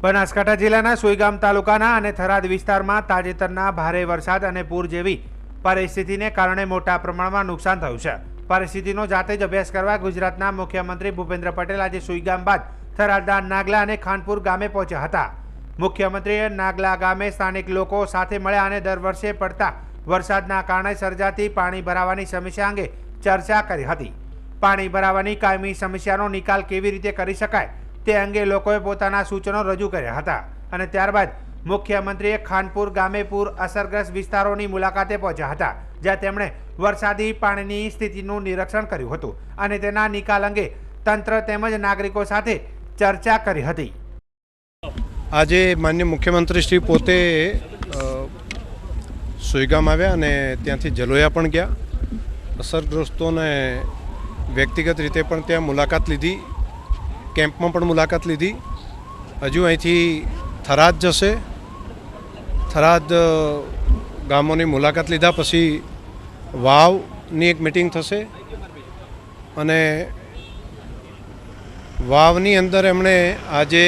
બનાસકાંઠા જિલ્લાના સુઈગામ તાલુકાના અને થરાદ વિસ્તારમાં તાજેતરના ભારે વરસાદ અને પૂર જેવી પરિસ્થિતિને કારણે મોટા પ્રમાણમાં નુકસાન થયું છે। પરિસ્થિતિનો જાતે જ અભ્યાસ કરવા ગુજરાતના મુખ્યમંત્રી ભૂપેન્દ્ર પટેલ આજે સુઈગામ બાદ થરાદના નાગલા અને ખાનપુર ગામે પહોંચ્યા હતા। મુખ્યમંત્રીએ નાગલા ગામે સ્થાનિક લોકો સાથે મળ્યા અને દર વર્ષે પડતા વરસાદના કારણે સર્જાતી પાણી ભરાવાની સમસ્યા અંગે ચર્ચા કરી હતી। પાણી ભરાવાની કાયમી સમસ્યાનો નિકાલ કેવી રીતે કરી શકાય તે અંગે લોકોએ પોતાના સૂચનો રજૂ કર્યા હતા અને ત્યારબાદ મુખ્યમંત્રીએ ખાનપુર ગામે પૂર અસરગ્રસ્ત વિસ્તારોની મુલાકાતે પહોંચ્યા હતા, જ્યાં તેમણે વરસાદી પાણીની સ્થિતિનું નિરીક્ષણ કર્યું હતું અને તેના નિકાલ અંગે તંત્ર તેમજ નાગરિકો સાથે ચર્ચા કરી હતી। આજે માન્ય મુખ્યમંત્રી શ્રી પોતે સુઈગામ આવ્યા અને ત્યાંથી જલોયા પણ ગયા। અસરગ્રસ્તોને વ્યક્તિગત રીતે પણ ત્યાં મુલાકાત લીધી, કેમ્પમાં પણ મુલાકાત લીધી। હજુ અહીંથી થરાદ જશે, થરાદ ગામોની મુલાકાત લીધા પછી વાવની એક મિટિંગ થશે અને વાવની અંદર એમણે આજે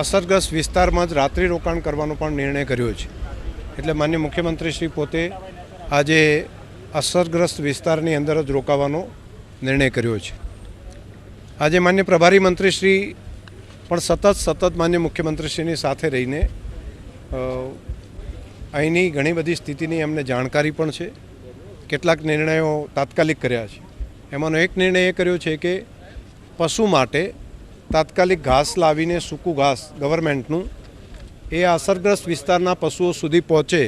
અસરગ્રસ્ત વિસ્તારમાં જ રાત્રિ રોકાણ કરવાનો પણ નિર્ણય કર્યો છે। એટલે માન્ય મુખ્યમંત્રી શ્રી પોતે આજે અસરગ્રસ્ત વિસ્તારની અંદર જ રોકાવાનો નિર્ણય કર્યો છે। આજે માન્ય પ્રભારી મંત્રીશ્રી પણ સતત માન્ય મુખ્યમંત્રીશ્રીની સાથે રહીને અહીંની ઘણી બધી સ્થિતિની એમને જાણકારી પણ છે। કેટલાક નિર્ણયો તાત્કાલિક કર્યા છે। એમાંનો એક નિર્ણય એ કર્યો છે કે પશુ માટે તાત્કાલિક ઘાસ લાવીને સૂકું ઘાસ ગવર્મેન્ટનું એ અસરગ્રસ્ત વિસ્તારના પશુઓ સુધી પહોંચે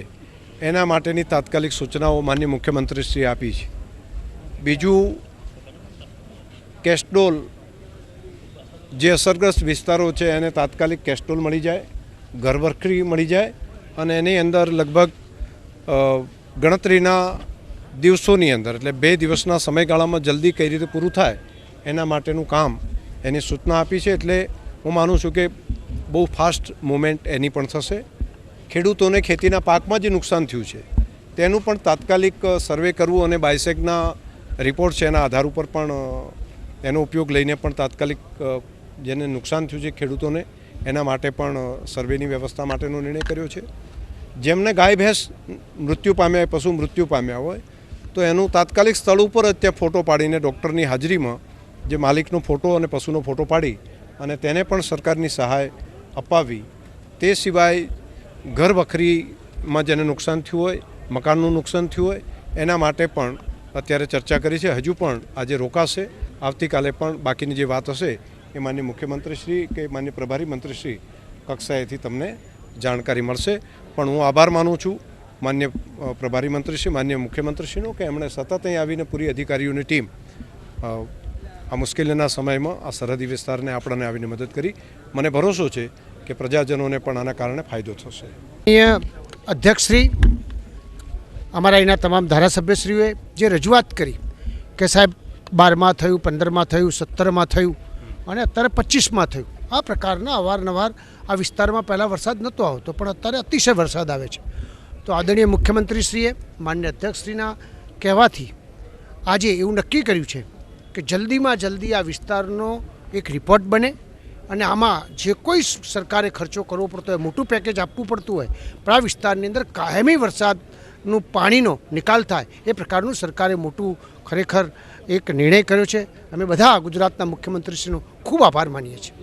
એના માટેની તાત્કાલિક સૂચનાઓ માન્ય મુખ્યમંત્રીશ્રીએ આપી છે। બીજું, કેસ્ટોલ જે અસરગ્રસ્ત વિસ્તારો છે એને તાત્કાલિક કેસ્ટોલ મળી જાય, ઘરવખરી મળી જાય અને એની અંદર લગભગ ગણતરીના દિવસોની અંદર એટલે 2 દિવસના સમયગાળામાં જલ્દી કઈ રીતે પૂરું થાય એના માટેનું કામ એની સૂચના આપી છે। એટલે હું માનું છું કે બહુ ફાસ્ટ મૂવમેન્ટ એની પણ થશે। ખેડૂતોને ખેતીના પાકમાં જે નુકસાન થયું છે તેનું પણ તાત્કાલિક સર્વે કરવું અને બાયસેગના રિપોર્ટ છે એના આધાર ઉપર પણ એનો ઉપયોગ લઈને પણ તાત્કાલિક જેને નુકસાન થયું છે ખેડૂતોને એના માટે પણ સર્વેની વ્યવસ્થા માટેનો નિર્ણય કર્યો છે। જેમને ગાય ભેંસ મૃત્યુ પામ્યા હોય, પશુ મૃત્યુ પામ્યા હોય તો એનું તાત્કાલિક સ્થળ ઉપર જ ત્યાં ફોટો પાડીને ડૉક્ટરની હાજરીમાં જે માલિકનો ફોટો અને પશુનો ફોટો પાડી અને તેને પણ સરકારની સહાય અપાવી। તે સિવાય ઘર વખરીમાં જેને નુકસાન થયું હોય, મકાનનું નુકસાન થયું હોય એના માટે પણ અત્યારે ચર્ચા કરી છે। હજુ પણ આજે રોકાશે, આવતીકાલે પણ બાકીની જે વાત હશે એ માન્ય મુખ્યમંત્રીશ્રી કે માન્ય પ્રભારી મંત્રીશ્રી કક્ષાએથી તમને જાણકારી મળશે। પણ હું આભાર માનું છું માન્ય પ્રભારી મંત્રીશ્રી, માન્ય મુખ્યમંત્રીશ્રીનો કે એમણે સતત અહીં આવીને પૂરી અધિકારીઓની ટીમ આ મુશ્કેલીના સમયમાં આ સરહદી વિસ્તારને આપણને આવીને મદદ કરી। મને ભરોસો છે કે પ્રજાજનોને પણ આના કારણે ફાયદો થશે। અધ્યક્ષશ્રી, અમારા અહીંના તમામ ધારાસભ્યશ્રીઓએ જે રજૂઆત કરી કે સાહેબ 12માં થયું, 15માં થયું, 17માં થયું અને અત્યારે 25માં થયું, આ પ્રકારના અવારનવાર આ વિસ્તારમાં પહેલાં વરસાદ નહોતો આવતો પણ અત્યારે અતિશય વરસાદ આવે છે। તો આદરણીય મુખ્યમંત્રીશ્રીએ માન્ય અધ્યક્ષશ્રીના કહેવાથી આજે એવું નક્કી કર્યું છે કે જલ્દીમાં જલ્દી આ વિસ્તારનો એક રિપોર્ટ બને અને આમાં જે કોઈ સરકારે ખર્ચો કરવો પડતો હોય, મોટું પેકેજ આપવું પડતું હોય પણ આ વિસ્તારની અંદર કાયમી વરસાદનું પાણીનો નિકાલ થાય એ પ્રકારનું સરકારે મોટું ખરેખર એક નિર્ણય કર્યો છે। અમે બધા ગુજરાતના મુખ્યમંત્રીશ્રીનો ખૂબ આભાર માનીએ છીએ।